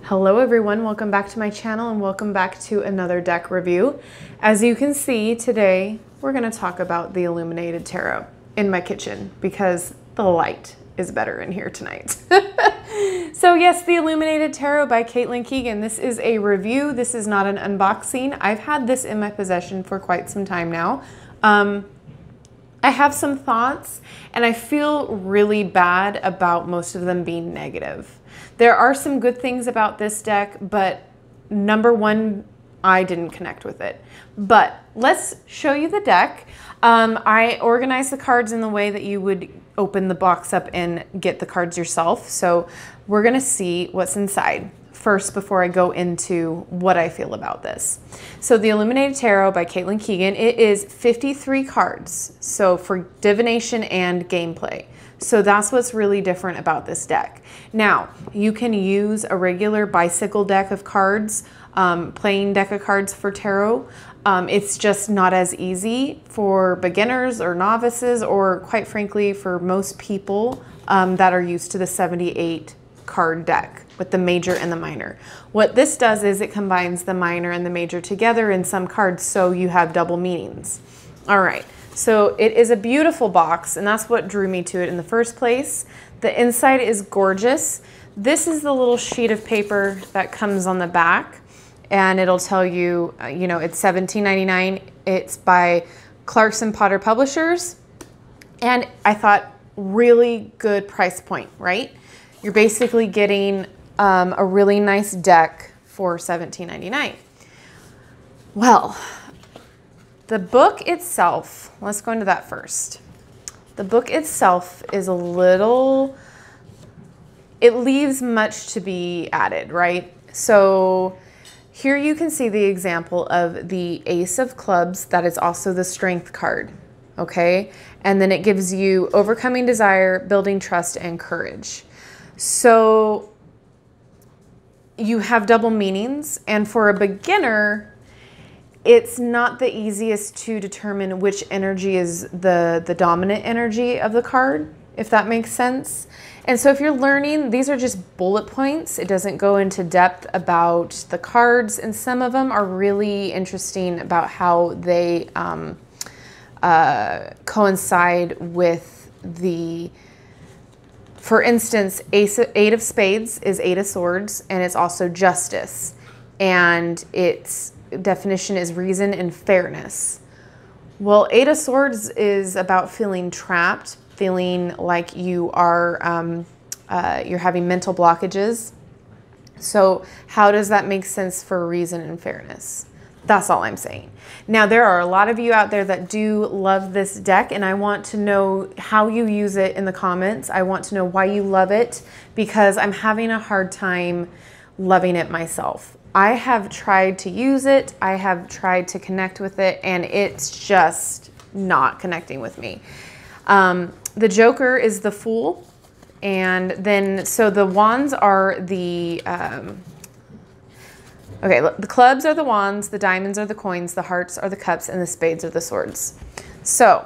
Hello everyone, welcome back to my channel and welcome back to another deck review. As you can see today, we're going to talk about the Illuminated Tarot in my kitchen because the light is better in here tonight. So yes, the Illuminated Tarot by Caitlin Keegan. This is a review. This is not an unboxing. I've had this in my possession for quite some time now. I have some thoughts and I feel really bad about most of them being negative. There are some good things about this deck, but number one, I didn't connect with it. But let's show you the deck. I organized the cards in the way that you would open the box up and get the cards yourself. So we're gonna see what's inside first before I go into what I feel about this. So the Illuminated Tarot by Caitlin Keegan, it is 53 cards. So for divination and gameplay. So that's what's really different about this deck. Now, you can use a regular bicycle deck of cards, playing deck of cards for tarot. It's just not as easy for beginners or novices, or quite frankly, for most people that are used to the 78 card deck with the major and the minor. What this does is it combines the minor and the major together in some cards, so you have double meanings. All right. So it is a beautiful box, and that's what drew me to it in the first place. The inside is gorgeous. This is the little sheet of paper that comes on the back, and it'll tell you, you know, it's $17.99. It's by Clarkson Potter Publishers, and I thought really good price point, right? You're basically getting a really nice deck for $17.99. Well, the book itself, let's go into that first. The book itself is a little, it leaves much to be added, right? So here you can see the example of the Ace of Clubs, that is also the Strength card, okay? And then it gives you overcoming desire, building trust, and courage. So you have double meanings, and for a beginner, it's not the easiest to determine which energy is the dominant energy of the card, if that makes sense. And so if you're learning, these are just bullet points. It doesn't go into depth about the cards, and some of them are really interesting about how they coincide with the, for instance, Eight of Spades is Eight of Swords, and it's also justice. And its definition is reason and fairness. Well, Eight of Swords is about feeling trapped, feeling like you are, you're having mental blockages. So how does that make sense for reason and fairness? That's all I'm saying. Now, there are a lot of you out there that do love this deck, and I want to know how you use it in the comments. I want to know why you love it, because I'm having a hard time loving it myself. I have tried to use it, I have tried to connect with it, and it's just not connecting with me. The Joker is the Fool, and then, so the wands are the, okay, the clubs are the wands, the diamonds are the coins, the hearts are the cups, and the spades are the swords. So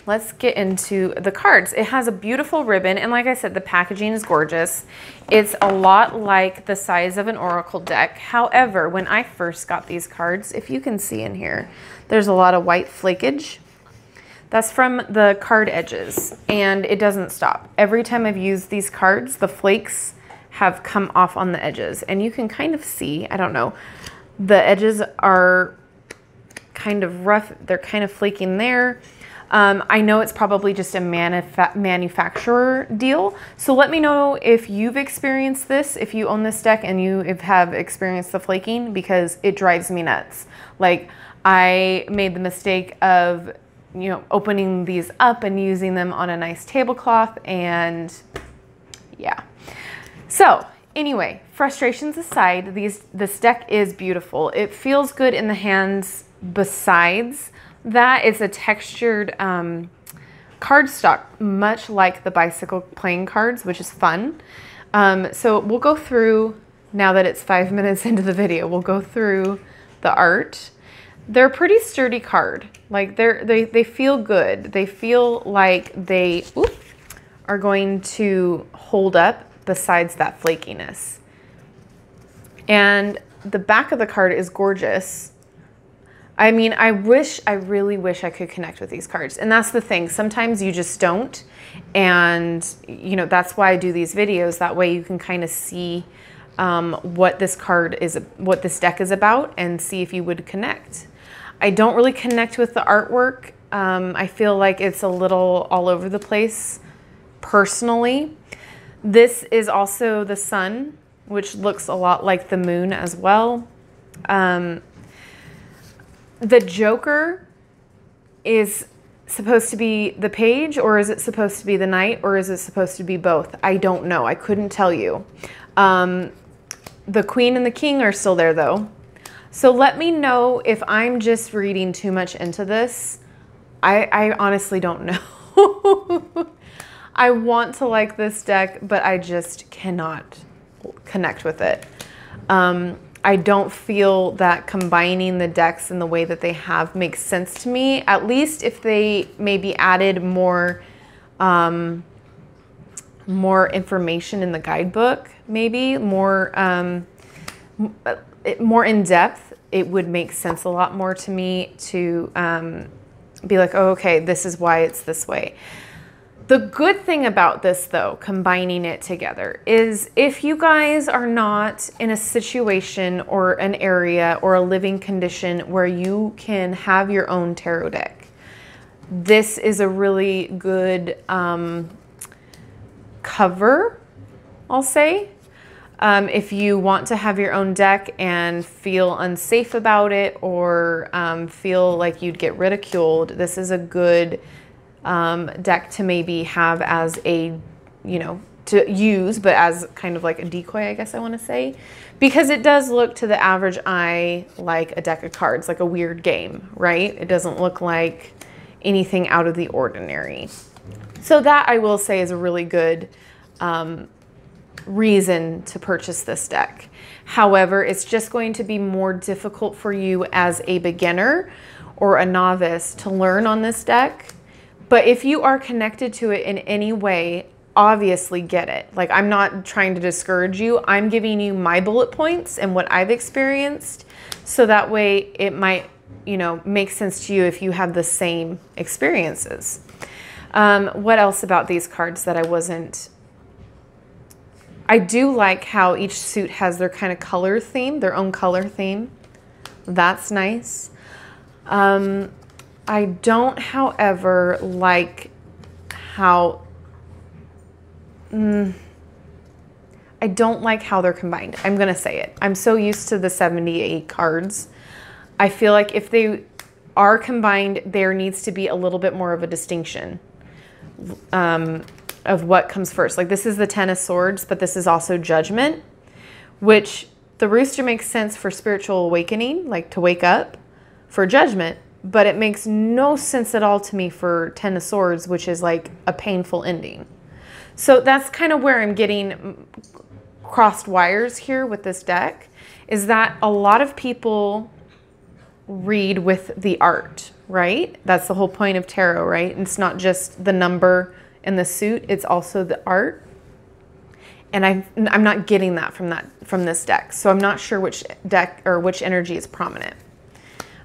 let's get into the cards. It has a beautiful ribbon, and like I said, the packaging is gorgeous. It's a lot like the size of an oracle deck. However, when I first got these cards, if you can see in here, there's a lot of white flakage. That's from the card edges, and it doesn't stop. Every time I've used these cards, the flakes have come off on the edges, and you can kind of see, I don't know, the edges are kind of rough. They're kind of flaking there. I know it's probably just a manufacturer deal. So let me know if you've experienced this, if you own this deck and you have experienced the flaking, because it drives me nuts. Like, I made the mistake of, you know, opening these up and using them on a nice tablecloth, and yeah. So anyway, frustrations aside, this deck is beautiful. It feels good in the hands. Besides that, it's a textured cardstock, much like the bicycle playing cards, which is fun. So we'll go through, now that it's 5 minutes into the video, we'll go through the art. They're a pretty sturdy card. Like, they feel good. They feel like they are going to hold up besides that flakiness. And the back of the card is gorgeous. I mean, I really wish I could connect with these cards. And that's the thing. Sometimes you just don't. And, you know, that's why I do these videos. That way you can kind of see what this deck is about and see if you would connect. I don't really connect with the artwork. I feel like it's a little all over the place personally. This is also the sun, which looks a lot like the moon as well. The Joker is supposed to be the page, or is it supposed to be the knight, or is it supposed to be both? I don't know. I couldn't tell you. The queen and the king are still there though. So let me know if I'm just reading too much into this. I honestly don't know. I want to like this deck, but I just cannot connect with it. I don't feel that combining the decks in the way that they have makes sense to me, at least if they maybe added more information in the guidebook, maybe more in depth. It would make sense a lot more to me to be like, oh, okay, this is why it's this way. The good thing about this, though, combining it together, is if you guys are not in a situation or an area or a living condition where you can have your own tarot deck, this is a really good cover, I'll say. If you want to have your own deck and feel unsafe about it, or feel like you'd get ridiculed, this is a good deck to maybe have as a, you know, to use, but as kind of like a decoy, I guess I want to say, because it does look to the average eye like a deck of cards, like a weird game, right? It doesn't look like anything out of the ordinary. So that, I will say, is a really good reason to purchase this deck. However, it's just going to be more difficult for you as a beginner or a novice to learn on this deck. But if you are connected to it in any way, obviously get it. Like, I'm not trying to discourage you. I'm giving you my bullet points and what I've experienced, so that way it might, you know, make sense to you if you have the same experiences. What else about these cards that I do like how each suit has their kind of color theme, their own color theme. That's nice. I don't, however, like how, I don't like how they're combined. I'm going to say it. I'm so used to the 78 cards. I feel like if they are combined, there needs to be a little bit more of a distinction of what comes first. Like, this is the Ten of Swords, but this is also Judgment, which the rooster makes sense for spiritual awakening, like to wake up, for Judgment. But it makes no sense at all to me for Ten of Swords, which is like a painful ending. So that's kind of where I'm getting crossed wires here with this deck, is that a lot of people read with the art, right? That's the whole point of tarot, right? And it's not just the number and the suit, it's also the art. And I'm not getting that from this deck. So I'm not sure which deck or which energy is prominent.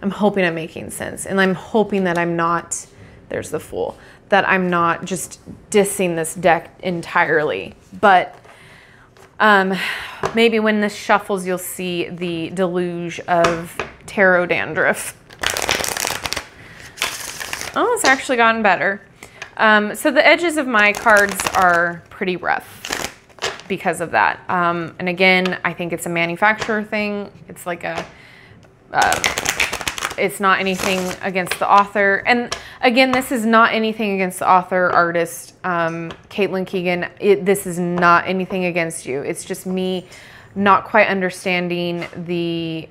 I'm hoping I'm making sense, and I'm hoping that I'm not, there's the Fool, that I'm not just dissing this deck entirely. But maybe when this shuffles, you'll see the deluge of tarot dandruff. Oh, it's actually gotten better. So the edges of my cards are pretty rough because of that. And again, I think it's a manufacturer thing. It's like it's not anything against the author. And again, this is not anything against the author, artist, Caitlin Keegan. This is not anything against you. It's just me not quite understanding the,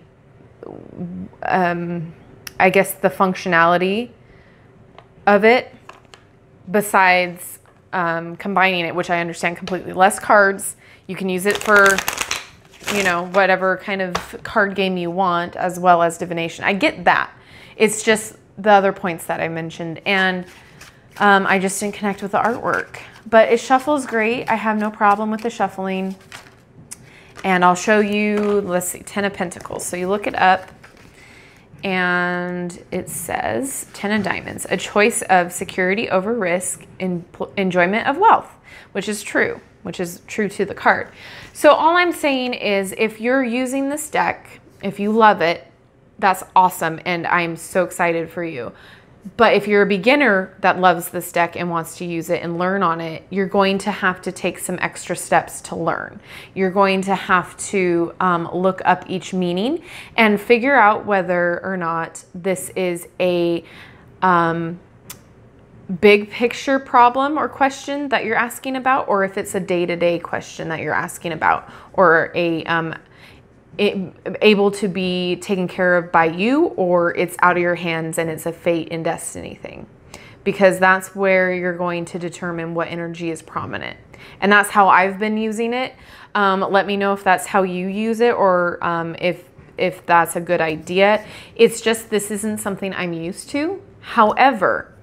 I guess, the functionality of it, besides combining it, which I understand completely. Less cards. You can use it for, you know, whatever kind of card game you want, as well as divination. I get that. It's just the other points that I mentioned. And I just didn't connect with the artwork. but it shuffles great. I have no problem with the shuffling. And I'll show you, let's see, 10 of Pentacles. So you look it up and it says 10 of Diamonds, a choice of security over risk, enjoyment of wealth, which is true to the card. So all I'm saying is if you're using this deck, if you love it, that's awesome. And I'm so excited for you. But if you're a beginner that loves this deck and wants to use it and learn on it, you're going to have to take some extra steps to learn. You're going to have to look up each meaning and figure out whether or not this is a big picture problem or question that you're asking about, or if it's a day-to-day question that you're asking about, or able to be taken care of by you, or it's out of your hands and it's a fate and destiny thing, because that's where you're going to determine what energy is prominent. And that's how I've been using it. Let me know if that's how you use it, or if that's a good idea. It's just, this isn't something I'm used to. However,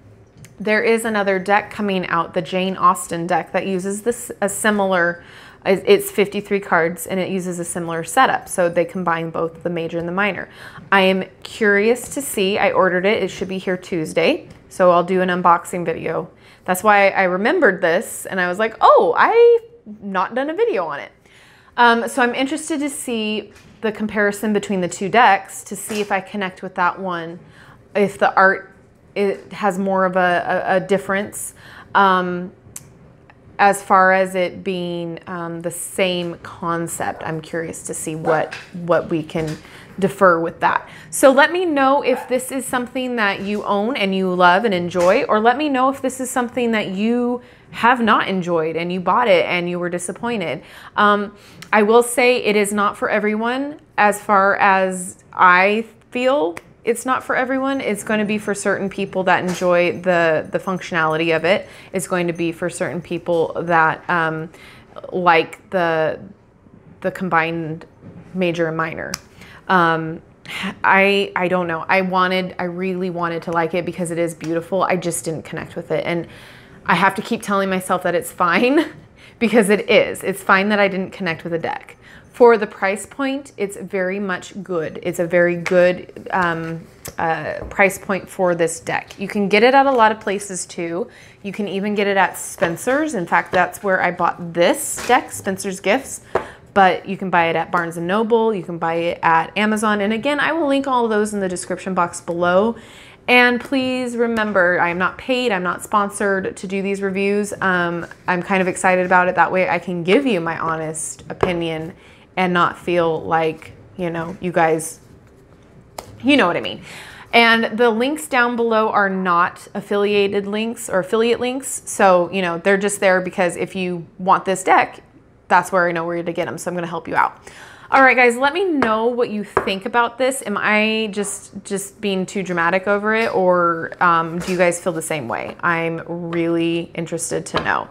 there is another deck coming out, the Jane Austen deck, that uses this, a similar, it's 53 cards and it uses a similar setup. So they combine both the major and the minor. I am curious to see, I ordered it. It should be here Tuesday. So I'll do an unboxing video. That's why I remembered this and I was like, oh, I've not done a video on it. So I'm interested to see the comparison between the two decks to see if I connect with that one, if the art, it has more of a difference. As far as it being the same concept, I'm curious to see what we can defer with that. So let me know if this is something that you own and you love and enjoy, or let me know if this is something that you have not enjoyed and you bought it and you were disappointed. I will say it is not for everyone. As far as I feel, it's not for everyone. It's going to be for certain people that enjoy the functionality of it. It's going to be for certain people that like the combined major and minor. I don't know. I really wanted to like it because it is beautiful. I just didn't connect with it. And I have to keep telling myself that it's fine because it is. It's fine that I didn't connect with a deck. For the price point, it's very much good. It's a very good price point for this deck. You can get it at a lot of places too. You can even get it at Spencer's. In fact, that's where I bought this deck, Spencer's Gifts. But you can buy it at Barnes & Noble. You can buy it at Amazon. And again, I will link all of those in the description box below. And please remember, I am not paid, I'm not sponsored to do these reviews. I'm kind of excited about it. That way I can give you my honest opinion and not feel like, you know, you guys, you know what I mean. And the links down below are not affiliated links or affiliate links. So, you know, they're just there because if you want this deck, that's where I know where to get them. So I'm going to help you out. All right, guys, let me know what you think about this. Am I just being too dramatic over it, or do you guys feel the same way? I'm really interested to know.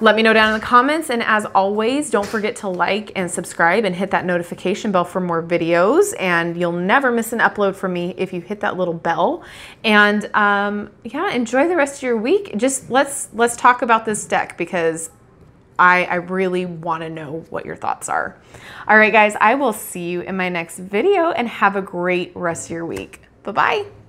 Let me know down in the comments. And as always, don't forget to like and subscribe and hit that notification bell for more videos. And you'll never miss an upload from me if you hit that little bell. And yeah, enjoy the rest of your week. Just let's talk about this deck because I really want to know what your thoughts are. All right, guys, I will see you in my next video and have a great rest of your week. Bye-bye.